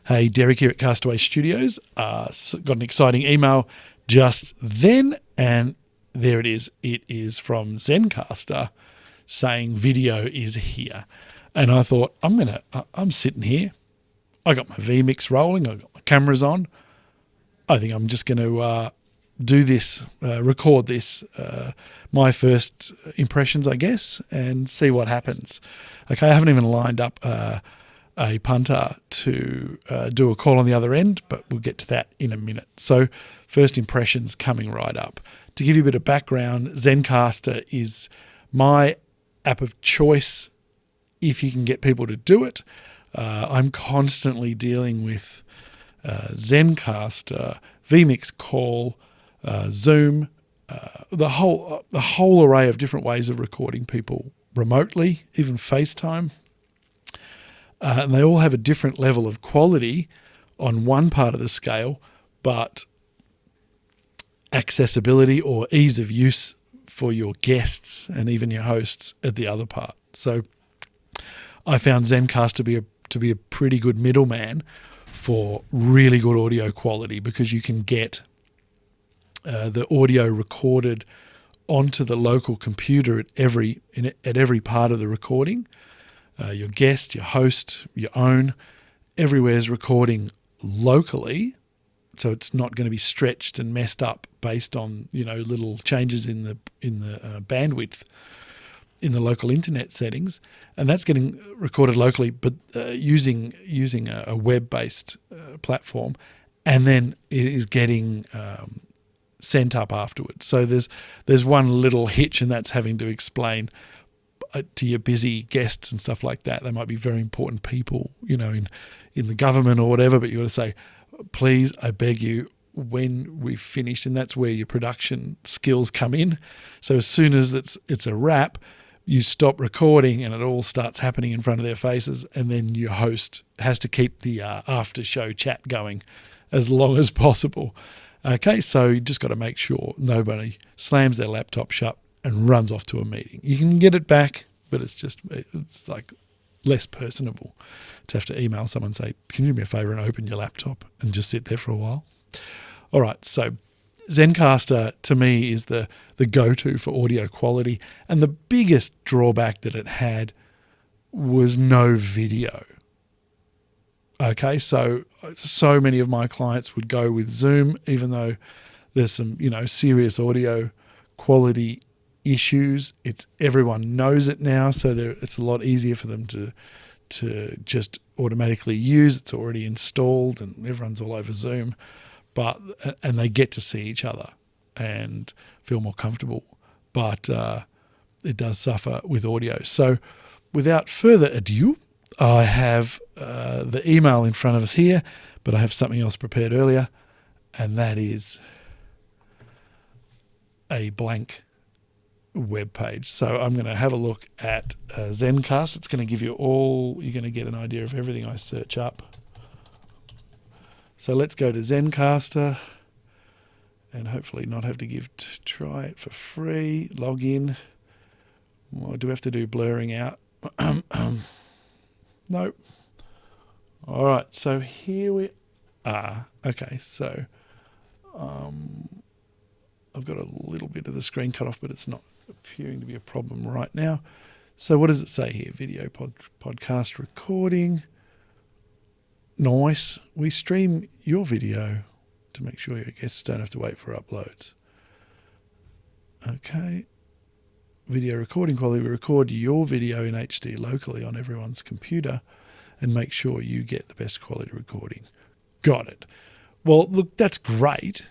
Hey, Derek here at Castaway Studios. Got an exciting email just then, and there it is. It is from Zencastr saying video is here. And I thought, I'm sitting here. I got my vMix rolling. I got my cameras on. I think I'm just going to do this, record this, my first impressions, I guess, and see what happens. Okay, I haven't even lined up a punter to do a call on the other end, but we'll get to that in a minute. So first impressions coming right up. To give you a bit of background, Zencastr is my app of choice if you can get people to do it. I'm constantly dealing with Zencastr, vMix Call, Zoom, the whole array of different ways of recording people remotely, even FaceTime. And they all have a different level of quality on one part of the scale, but accessibility or ease of use for your guests and even your hosts at the other part. So I found Zencastr to be a pretty good middleman for really good audio quality, because you can get the audio recorded onto the local computer at every part of the recording. Your guest, your host, your own, everywhere is recording locally, so it's not going to be stretched and messed up based on little changes in the bandwidth in the local internet settings, and that's getting recorded locally, but using a web-based platform, and then it is getting sent up afterwards. So there's one little hitch, and that's having to explain to your busy guests and stuff like that. They might be very important people, in the government or whatever, but you got to say, please, I beg you, when we've finished, and that's where your production skills come in. So as soon as it's a wrap, you stop recording and it all starts happening in front of their faces, and then your host has to keep the after show chat going as long as possible. Okay, so you just got to make sure nobody slams their laptop shut and runs off to a meeting. You can get it back, but it's like less personable to have to email someone and say, can you do me a favor and open your laptop and just sit there for a while? All right, so Zencastr to me is the go-to for audio quality, and the biggest drawback that it had was no video. Okay, so many of my clients would go with Zoom, even though there's some serious audio quality issues. Everyone knows it now, so it's a lot easier for them to just automatically use. It's already installed, and everyone's all over Zoom. And they get to see each other and feel more comfortable, but it does suffer with audio. So without further ado, I have the email in front of us here, but I have something else prepared earlier, and that is a blank web page. So I'm going to have a look at Zencastr. It's going to give you you're going to get an idea of everything I search up. So let's go to Zencastr and hopefully not have to try it for free. Log in. Or do we have to do blurring out? Nope. All right, so here we are. Okay, so I've got a little bit of the screen cut off, but it's not appearing to be a problem right now. So what does it say here? Video podcast recording. Nice. We stream your video to make sure your guests don't have to wait for uploads. Okay. Video recording quality. We record your video in HD locally on everyone's computer and make sure you get the best quality recording. Got it. Well, look, that's great.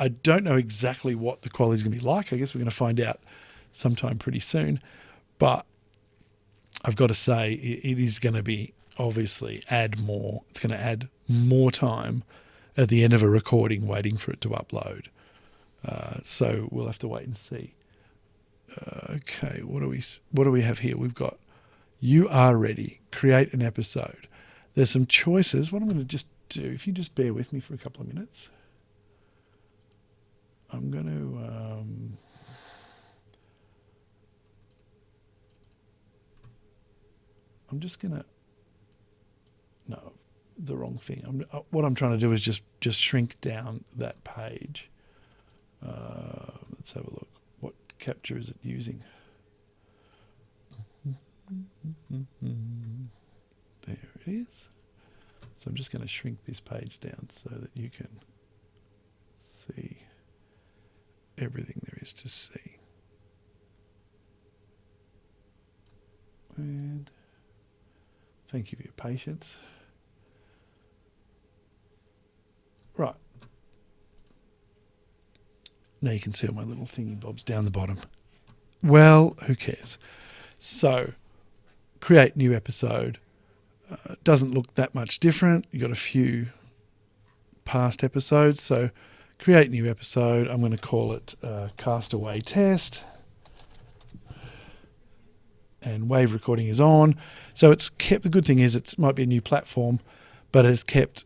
I don't know exactly what the quality is going to be like. I guess we're going to find out sometime pretty soon. But I've got to say, it is going to be obviously add more. It's going to add more time at the end of a recording waiting for it to upload. So we'll have to wait and see. Okay, what do we have here? We've got you are ready. Create an episode. There's some choices. What I'm going to just do, if you just bear with me for a couple of minutes, I'm going to I'm just going to No, the wrong thing. What I'm trying to do is just shrink down that page. Let's have a look. What capture is it using? There it is. So I'm just going to shrink this page down so that you can see everything there is to see. And thank you for your patience. Right. Now you can see all my little thingy bobs down the bottom. Well, who cares? So, create new episode. Doesn't look that much different. You got a few past episodes. So, create new episode. I'm going to call it Castaway Test. And wave recording is on. So it's kept, the good thing is it might be a new platform, but it's kept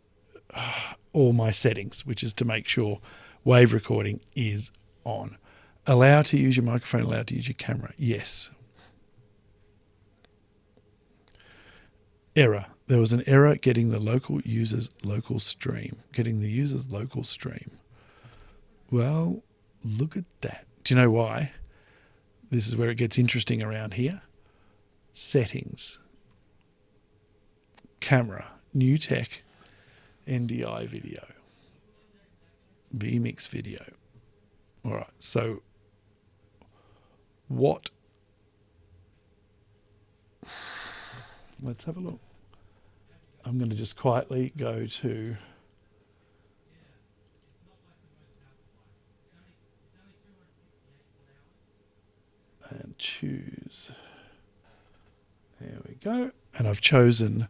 all my settings, which is to make sure wave recording is on. Allow to use your microphone, allow to use your camera. Yes. Error. There was an error getting the local user's local stream. Getting the user's local stream. Well, look at that. Do you know why? This is where it gets interesting around here. Settings. Camera. New tech. NDI video. vMix video. All right, so what? Let's have a look. I'm going to just quietly go to and choose. There we go. And I've chosen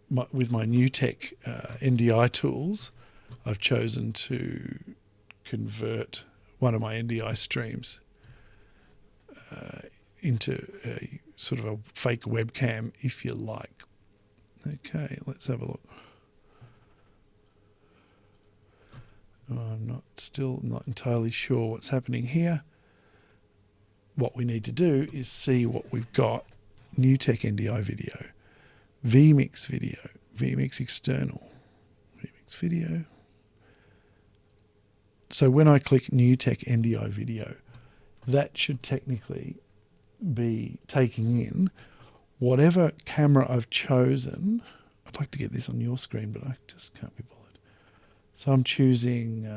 with my new tech NDI tools, I've chosen to convert one of my NDI streams into a sort of a fake webcam, if you like. Okay, let's have a look. I'm still not entirely sure what's happening here. What we need to do is see what we've got. New Tech NDI video, vMix video, vMix external, vMix video. So when I click New Tech NDI video, that should technically be taking in whatever camera I've chosen. I'd like to get this on your screen, but I just can't be bothered. So I'm choosing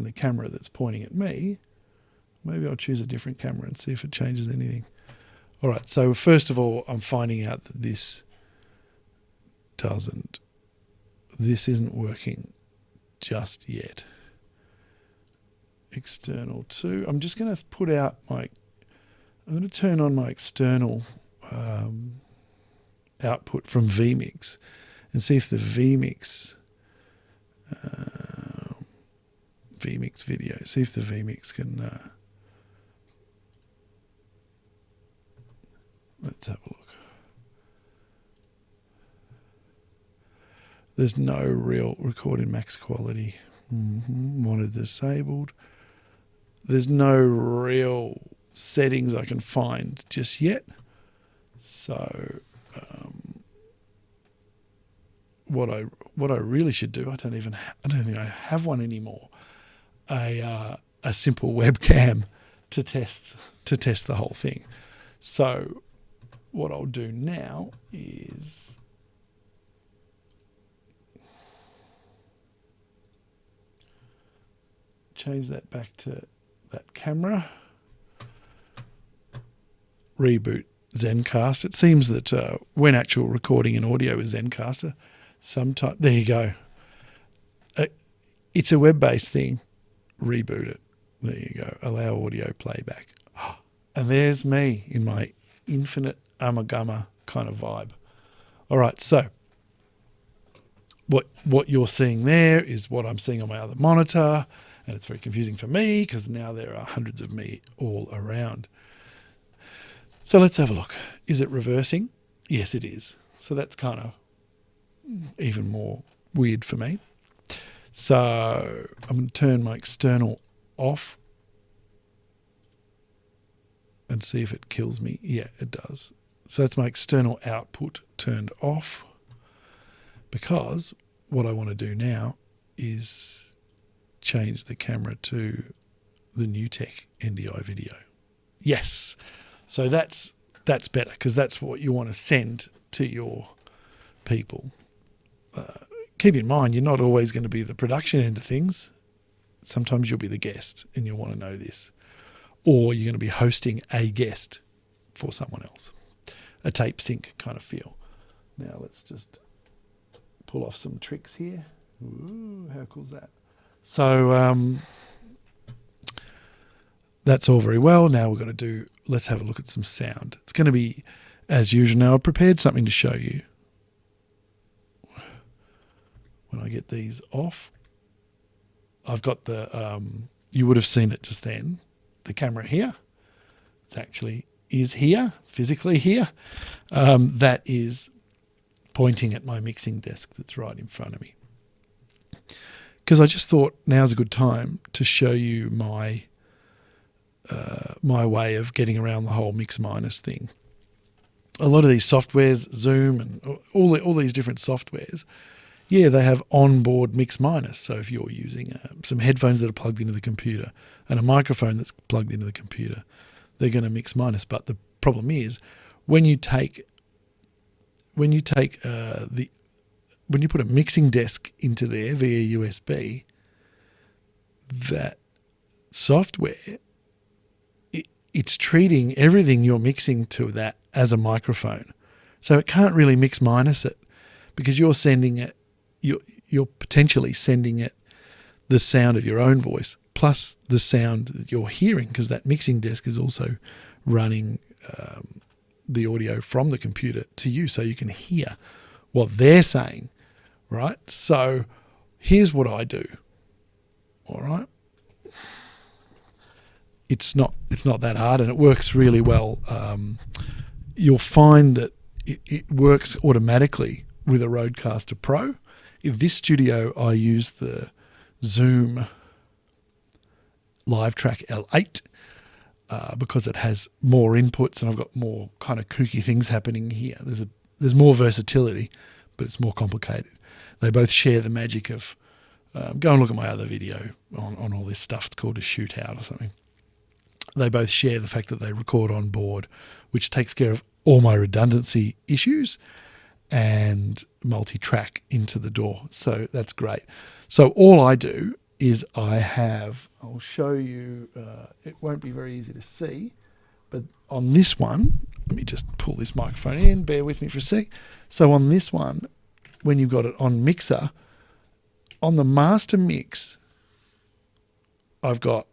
the camera that's pointing at me. Maybe I'll choose a different camera and see if it changes anything. All right, so first of all, I'm finding out that this isn't working just yet. External 2. I'm just going to put out I'm going to turn on my external output from vMix and see if the vMix video, see if the vMix can, let's have a look. There's no real record in max quality. Monitor disabled. There's no real settings I can find just yet. So what I really should do, I don't think I have one anymore. A simple webcam to test the whole thing. So what I'll do now is change that back to that camera. Reboot Zencastr. It seems that when actual recording in audio is Zencastr, there you go. It's a web-based thing. Reboot it. There you go. Allow audio playback. And there's me in my infinite Ummagumma kind of vibe. All right, so what you're seeing there is what I'm seeing on my other monitor, and it's very confusing for me because now there are hundreds of me all around. So let's have a look. Is it reversing? Yes, it is. So that's kind of even more weird for me. So I'm going to turn my external off. and see if it kills me. Yeah, it does. So that's my external output turned off, because what I want to do now is change the camera to the NewTek NDI video. Yes. So that's better, because that's what you want to send to your people. Keep in mind, you're not always going to be the production end of things. Sometimes you'll be the guest and you'll want to know this. Or you're going to be hosting a guest for someone else. A tape sync kind of feel. Now let's just pull off some tricks here. Ooh, how cool is that? So that's all very well. Now we've got to do, let's have a look at some sound. It's going to be as usual. Now I've prepared something to show you. When I get these off, I've got the, you would have seen it just then, the camera here. It actually is here, physically here. That is pointing at my mixing desk that's right in front of me. Because I just thought now's a good time to show you my my way of getting around the whole mix minus thing. A lot of these softwares, Zoom and all these different softwares, yeah, they have onboard mix minus. So if you're using some headphones that are plugged into the computer and a microphone that's plugged into the computer, they're going to mix minus. But the problem is when you put a mixing desk into there via USB, that software, it's treating everything you're mixing to that as a microphone. So it can't really mix minus it, because you're sending it, you're potentially sending it the sound of your own voice plus the sound that you're hearing, because that mixing desk is also running the audio from the computer to you, so you can hear what they're saying, right? So here's what I do, all right? It's not that hard, and it works really well. You'll find that it works automatically with a Rodecaster Pro. In this studio, I use the Zoom LiveTrack L8 because it has more inputs and I've got more kind of kooky things happening here. There's more versatility, but it's more complicated. They both share the magic of go and look at my other video on all this stuff. It's called a shootout or something. They both share the fact that they record on board, which takes care of all my redundancy issues and multi-track into the DAW. So that's great. So all I do is I'll show you, it won't be very easy to see, but on this one, let me just pull this microphone in, bear with me for a sec. So on this one, when you've got it on mixer, on the master mix, I've got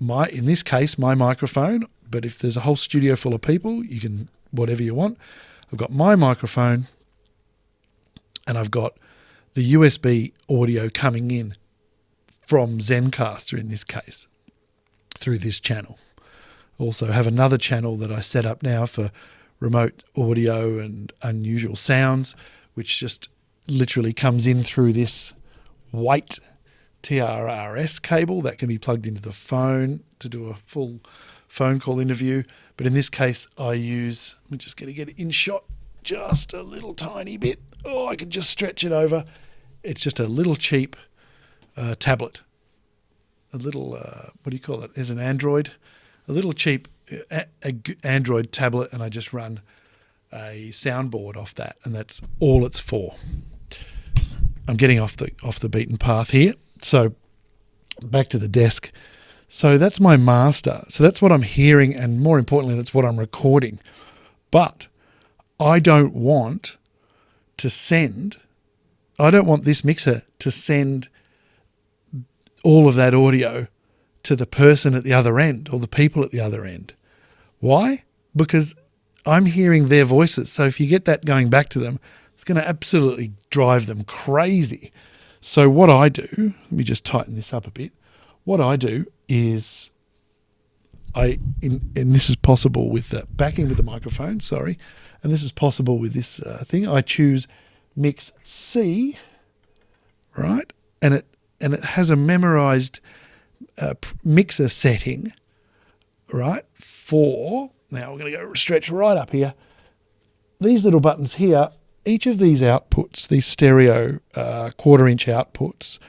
in this case, my microphone, but if there's a whole studio full of people, you can, whatever you want. I've got my microphone and I've got the USB audio coming in from Zencastr in this case through this channel. Also have another channel that I set up now for remote audio and unusual sounds, which just literally comes in through this white TRRS cable that can be plugged into the phone to do a full phone call interview. But in this case, I use, I'm just going to get it in shot just a little tiny bit. Oh, I can just stretch it over. It's just a little cheap tablet. A little, what do you call it? There's an Android. A little cheap Android tablet, and I just run a soundboard off that, and that's all it's for. I'm getting off the beaten path here. So back to the desk. So that's my master. So that's what I'm hearing, and more importantly, that's what I'm recording. But I don't want this mixer to send all of that audio to the person at the other end or the people at the other end. Why? Because I'm hearing their voices. So if you get that going back to them, it's going to absolutely drive them crazy. So what I do, let me just tighten this up a bit. What I do is and this is possible with the backing with the microphone, sorry, and this is possible with this thing. I choose mix C, right? And it has a memorized mixer setting right, for, now we're going to go stretch right up here. These little buttons here, each of these outputs, these stereo quarter-inch outputs,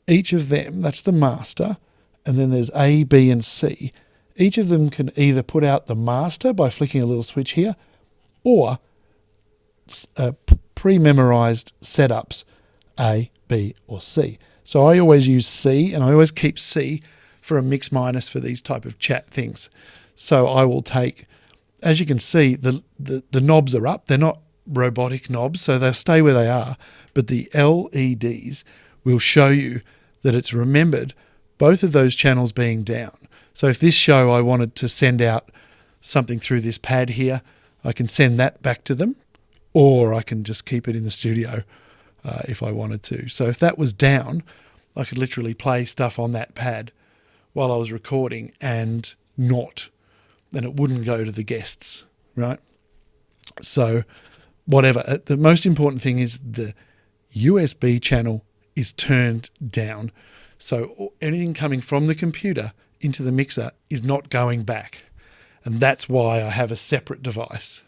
each of them, that's the master, and then there's A, B, and C. Each of them can either put out the master by flicking a little switch here, or pre-memorized setups, A, B, or C. So I always use C, and I always keep C for a mix minus for these type of chat things. So I will take, as you can see, the knobs are up. They're not robotic knobs, so they'll stay where they are, but the LEDs will show you that it's remembered both of those channels being down. So if this show I wanted to send out something through this pad here, I can send that back to them, or I can just keep it in the studio if I wanted to. So if that was down, I could literally play stuff on that pad while I was recording and it wouldn't go to the guests, right? So whatever. The most important thing is the USB channel is turned down. So anything coming from the computer into the mixer is not going back. And that's why I have a separate device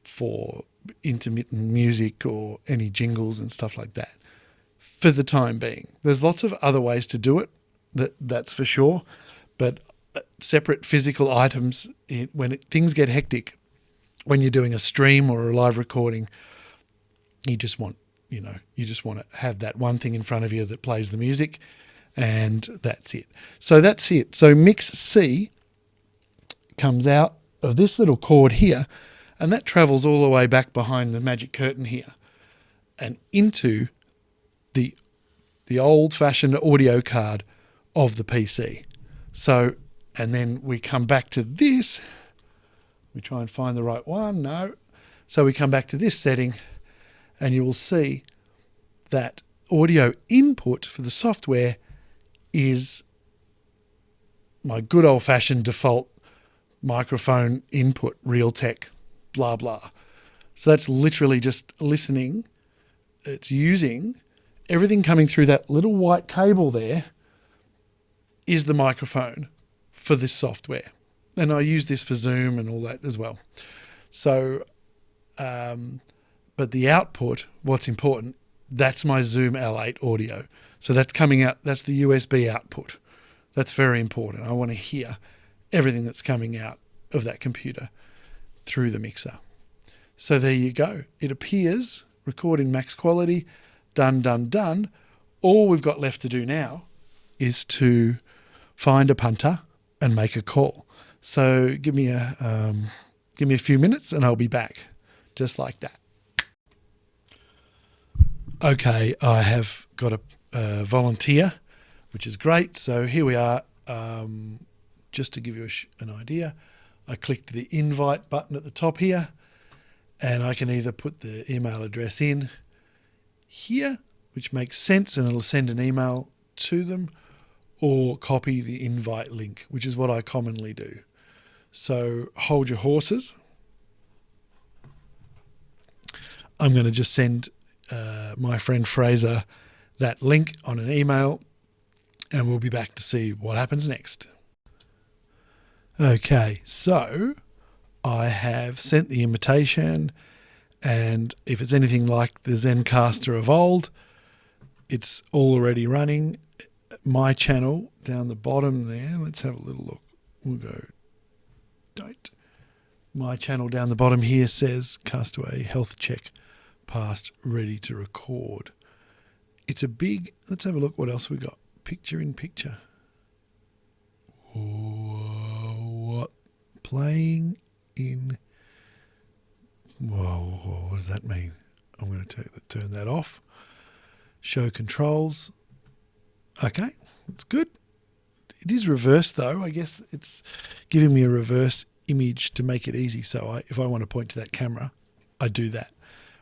for intermittent music or any jingles and stuff like that for the time being. There's lots of other ways to do it, that's for sure, but separate physical items, things get hectic, when you're doing a stream or a live recording, you just want to have that one thing in front of you that plays the music, and that's it. So that's it. So mix C comes out of this little cord here, and that travels all the way back behind the magic curtain here and into the old-fashioned audio card of the PC. So, and then we come back to this. We try and find the right one. No. So we come back to this setting, and you will see that audio input for the software is my good old-fashioned default microphone input, Realtek, blah, blah. So that's literally just listening. It's using everything coming through that little white cable there is the microphone for this software. And I use this for Zoom and all that as well. So, but the output, what's important, that's my Zoom L8 audio. So that's coming out, that's the USB output. That's very important. I want to hear everything that's coming out of that computer through the mixer. So there you go. It appears, record in max quality, done, done, done. All we've got left to do now is to find a punter and make a call. So give me a few minutes and I'll be back, just like that. Okay, I have got a volunteer, which is great. So here we are. Just to give you an idea, I clicked the invite button at the top here, and I can either put the email address in here, which makes sense, and it'll send an email to them, or copy the invite link, which is what I commonly do. So hold your horses. I'm going to just send my friend Fraser that link on an email, and we'll be back to see what happens next. Okay, so I have sent the invitation, and if it's anything like the Zencastr of old, it's already running. My channel down the bottom there, let's have a little look. We'll go, don't. My channel down the bottom here says Castaway Health Check Passed, ready to record. It's a big, let's have a look what else we got. Picture in picture. What? Playing in, whoa, what does that mean? I'm going to turn that off. Show controls. Okay, that's good. It is reversed though. I guess it's giving me a reverse image to make it easy. So if I want to point to that camera, I do that.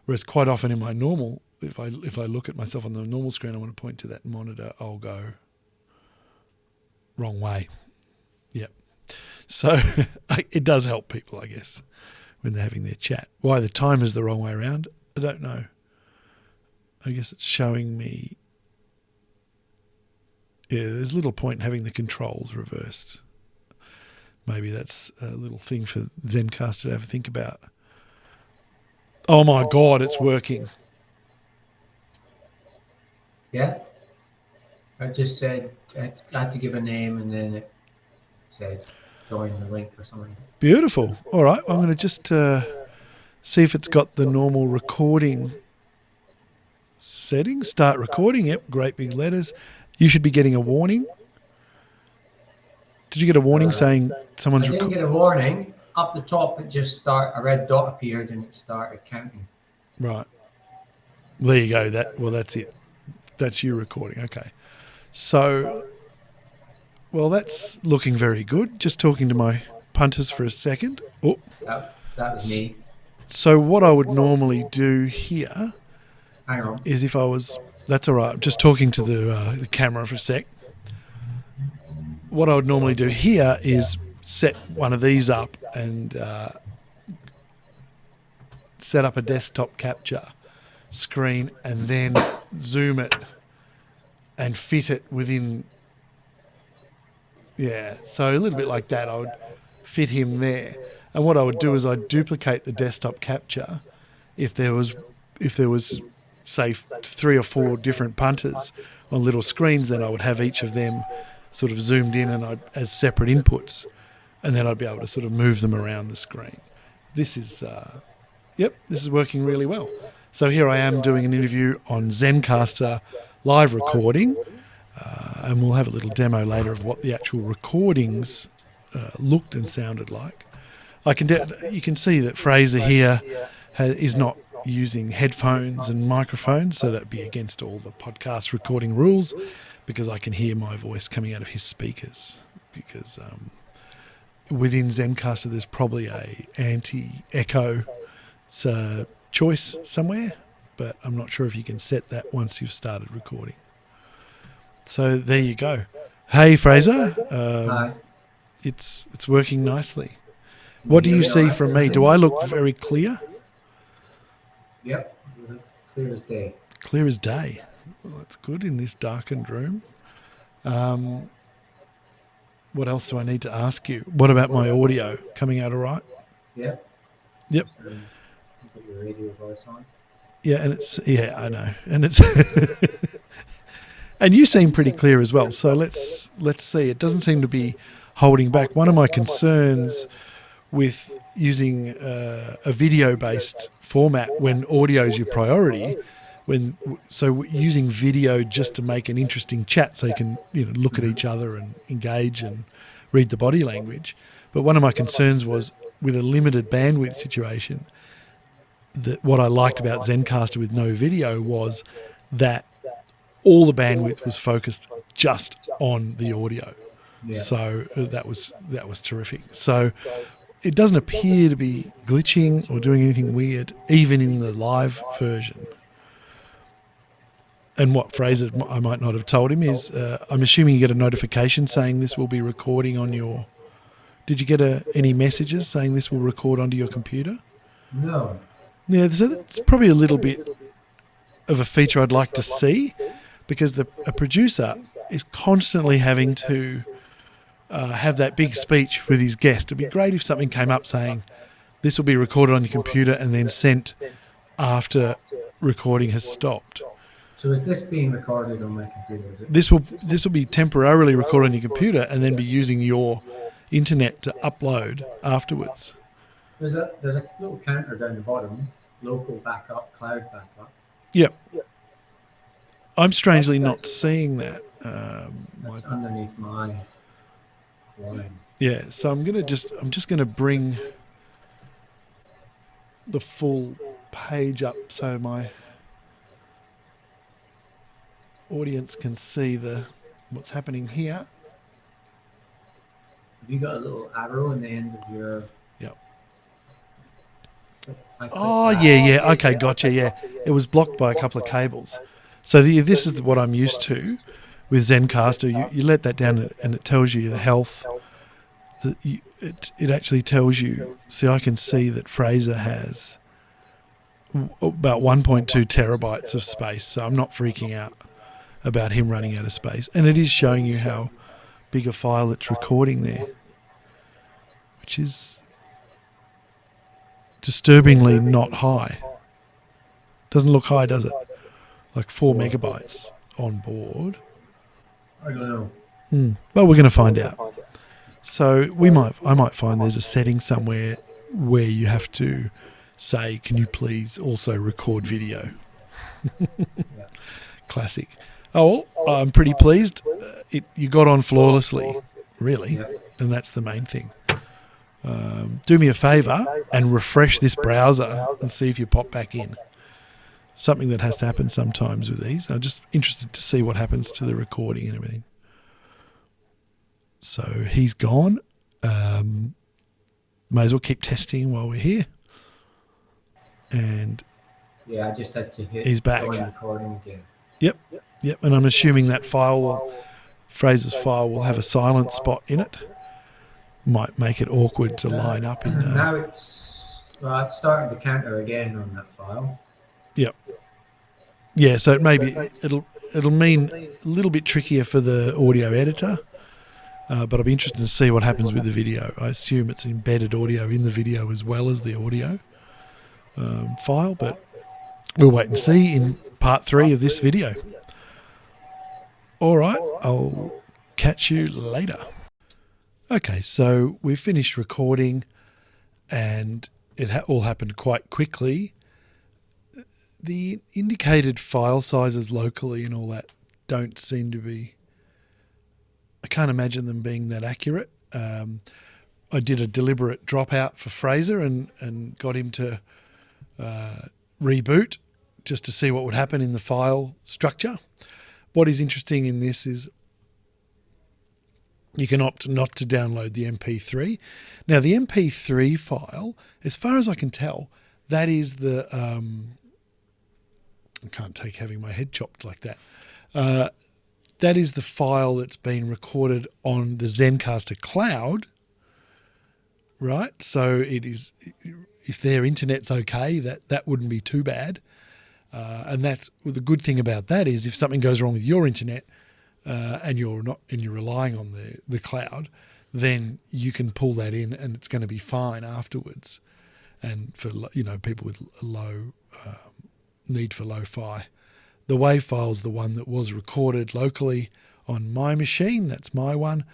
Whereas quite often in my normal, if I look at myself on the normal screen, I want to point to that monitor, I'll go wrong way. Yep. So it does help people, I guess, when they're having their chat. Why the timer's the wrong way around, I don't know. I guess it's showing me, yeah, there's little point in having the controls reversed. maybe that's a little thing for Zencastr to have a think about. Oh my God, it's working. Yeah. I just said I had to give a name, and then it said join the link or something. Beautiful. All right, I'm going to just see if it's got the normal recording settings. Start recording. Yep, great big letters. You should be getting a warning. Did you get a warning saying someone's I didn't get a warning. Up the top, it just a red dot appeared and it started counting. Right. There you go. That's it. That's you recording. Okay. So, well, that's looking very good. Just talking to my punters for a second. Oh, that was me. So what I would normally do here Hang on. is if I was... That's all right. I'm just talking to the camera for a sec. What I would normally do here is set one of these up and set up a desktop capture screen and then zoom it and fit it within... Yeah, so a little bit like that. I would fit him there. And what I would do is I'd duplicate the desktop capture if there was, say, 3 or 4 different punters on little screens, then I would have each of them sort of zoomed in and as separate inputs, and then I'd be able to sort of move them around the screen. This is, this is working really well. So here I am doing an interview on Zencastr live recording, and we'll have a little demo later of what the actual recordings looked and sounded like. You can see that Fraser here is not using headphones and microphones, so that'd be against all the podcast recording rules, because I can hear my voice coming out of his speakers. Because within Zencastr there's probably a anti-echo choice somewhere, but I'm not sure if you can set that once you've started recording. So there you go. Hey Fraser, Hi. It's working nicely. What do you see from me? Do I look very clear? Yep, clear as day. Clear as day. Well, that's good in this darkened room. What else do I need to ask you? What about my audio? Coming out all right? Yep. Yep. So, you put your radio voice on. Yeah, I know. And it's and you seem pretty clear as well. So let's see. It doesn't seem to be holding back. One of my concerns with using a video-based format when audio is your priority, using video just to make an interesting chat so you can look at each other and engage and read the body language. But one of my concerns was with a limited bandwidth situation, that what I liked about Zencastr with no video was that all the bandwidth was focused just on the audio. Yeah. So that was terrific. So it doesn't appear to be glitching or doing anything weird, even in the live version. And what Fraser, I might not have told him, is I'm assuming you get a notification saying this will be recording on your... Did you get any messages saying this will record onto your computer? No. Yeah, so that's probably a little bit of a feature I'd like to see, because a producer is constantly having to have that big speech with his guest. It'd be great if something came up saying this will be recorded on your computer and then sent after recording has stopped. So is this being recorded on my computer? Is it? This will be temporarily recorded on your computer and then be using your internet to upload afterwards. There's a little counter down the bottom, local backup, cloud backup. Yep. I'm strangely not seeing that. That's underneath my line. Yeah, so I'm just gonna bring the full page up so my audience can see what's happening here. Have you got a little arrow in the end of your... Yep. Oh, yeah. Okay, gotcha, yeah. It was blocked by a couple of cables. So this is what I'm used to with Zencastr. You let that down and it tells you the health. It actually tells you... See, I can see that Fraser has about 1.2 terabytes of space, so I'm not freaking out about him running out of space. And it is showing you how big a file it's recording there. which is disturbingly not high. Doesn't look high, does it? Like 4 megabytes on board. I don't know. Well, we're going to find out. So I might find there's a setting somewhere where you have to say, can you please also record video? Yeah. Classic. Oh, well, I'm pretty pleased. You got on flawlessly, really, Yeah. and that's the main thing. Do me a favour and refresh this browser and see if you pop back in. Something that has to happen sometimes with these. I'm just interested to see what happens to the recording and everything. So he's gone. May as well keep testing while we're here. And Yeah, I just had to hit he's back. join recording again. Yep. And I'm assuming that Fraser's file will have a silent spot in it. Might make it awkward to line up in. Now it's started the counter again on that file. Yep. Yeah, so it'll mean a little bit trickier for the audio editor, but I'll be interested to see what happens with the video. I assume it's embedded audio in the video as well as the audio file, but we'll wait and see in part 3 of this video. All right, I'll catch you later. Okay, so we've finished recording and it all happened quite quickly. The indicated file sizes locally and all that don't seem to be... I can't imagine them being that accurate. I did a deliberate dropout for Fraser and got him to reboot just to see what would happen in the file structure. What is interesting in this is you can opt not to download the MP3. Now, the MP3 file, as far as I can tell, that is the... I can't take having my head chopped like that. That is the file that's been recorded on the Zencastr cloud, right? So it is, if their internet's okay, that wouldn't be too bad. And that's the good thing about that is if something goes wrong with your internet and you're relying on the cloud, then you can pull that in and it's going to be fine afterwards. And for people with a low need for lo-fi, the WAV file is the one that was recorded locally on my machine. That's my one,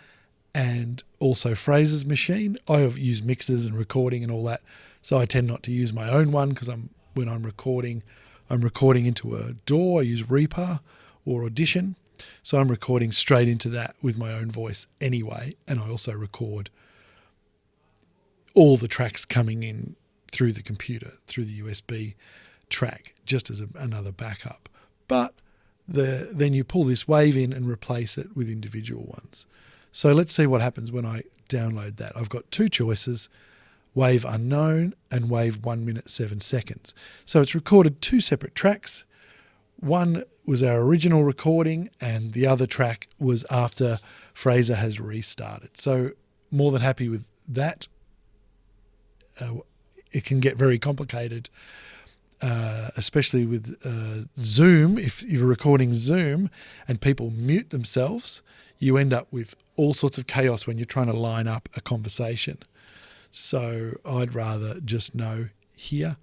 and also Fraser's machine. I have used mixers and recording and all that, so I tend not to use my own one because when I'm recording into a DAW. I use Reaper or Audition, so I'm recording straight into that with my own voice anyway, and I also record all the tracks coming in through the computer, through the USB track, just as another backup. But then you pull this WAV in and replace it with individual ones. So let's see what happens when I download that. I've got 2 choices, WAV unknown and WAV 1 minute 7 seconds. So it's recorded 2 separate tracks. One was our original recording and the other track was after Fraser has restarted. So more than happy with that. It can get very complicated, especially with Zoom. If you're recording Zoom and people mute themselves, you end up with all sorts of chaos when you're trying to line up a conversation. So I'd rather just know here,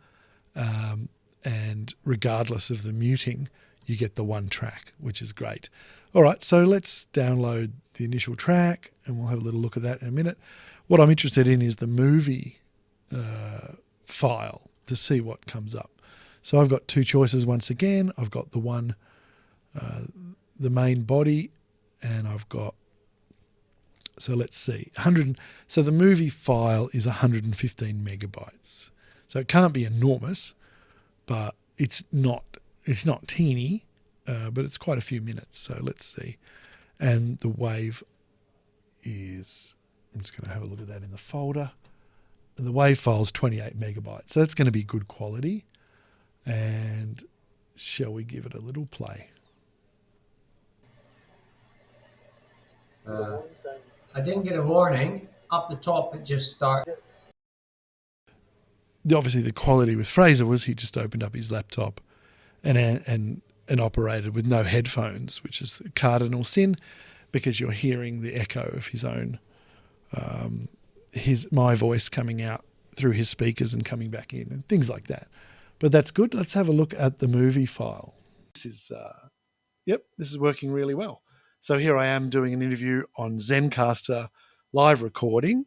and regardless of the muting, you get the one track, which is great. All right, so let's download the initial track and we'll have a little look at that in a minute. What I'm interested in is the movie file to see what comes up. So I've got 2 choices once again. I've got the one, the main body, and I've got, so let's see, so the movie file is 115 megabytes. So it can't be enormous, but it's not teeny, but it's quite a few minutes. So let's see. And the WAV is, I'm just going to have a look at that in the folder. And the WAV file is 28 megabytes. So that's going to be good quality. And shall we give it a little play? I didn't get a warning. Up the top, it just started. Obviously, the quality with Fraser was he just opened up his laptop and operated with no headphones, which is the cardinal sin, because you're hearing the echo of his own my voice coming out through his speakers and coming back in and things like that. But that's good. Let's have a look at the movie file. This is working really well. So here I am doing an interview on Zencastr live recording,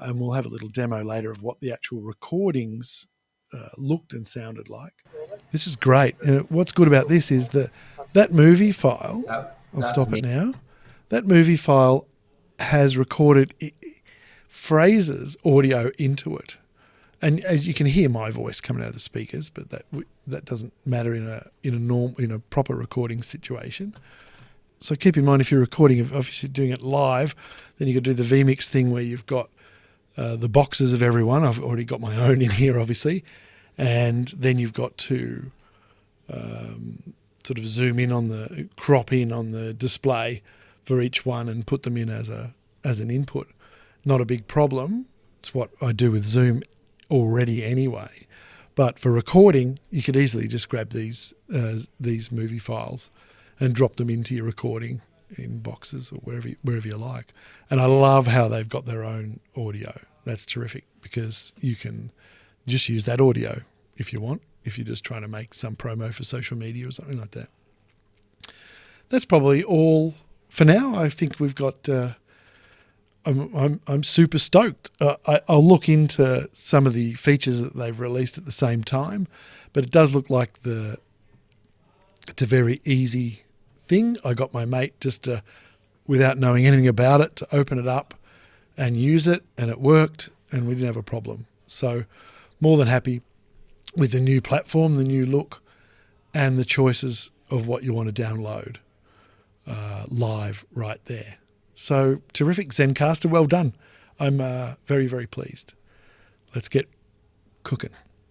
and we'll have a little demo later of what the actual recordings looked and sounded like. This is great. And what's good about this is that movie file, I'll stop it now, that movie file has recorded Fraser's audio into it. And as you can hear my voice coming out of the speakers, but that doesn't matter in a proper recording situation. So keep in mind, if you're recording, if you're doing it live, then you got to do the vMix thing where you've got the boxes of everyone. I've already got my own in here, obviously, and then you've got to sort of crop in on the display for each one and put them in as an input. Not a big problem. It's what I do with Zoom already anyway. But for recording, you could easily just grab these movie files and drop them into your recording in boxes or wherever you like. And I love how they've got their own audio. That's terrific, because you can just use that audio if you want, if you're just trying to make some promo for social media or something like that. That's probably all for now. I think we've got... I'm super stoked. I'll look into some of the features that they've released at the same time, but it does look like it's a very easy thing. I got my mate just without knowing anything about it to open it up and use it, and it worked, and we didn't have a problem. So more than happy with the new platform, the new look, and the choices of what you want to download live right there. So terrific, Zencastr, well done. I'm very, very pleased. Let's get cooking.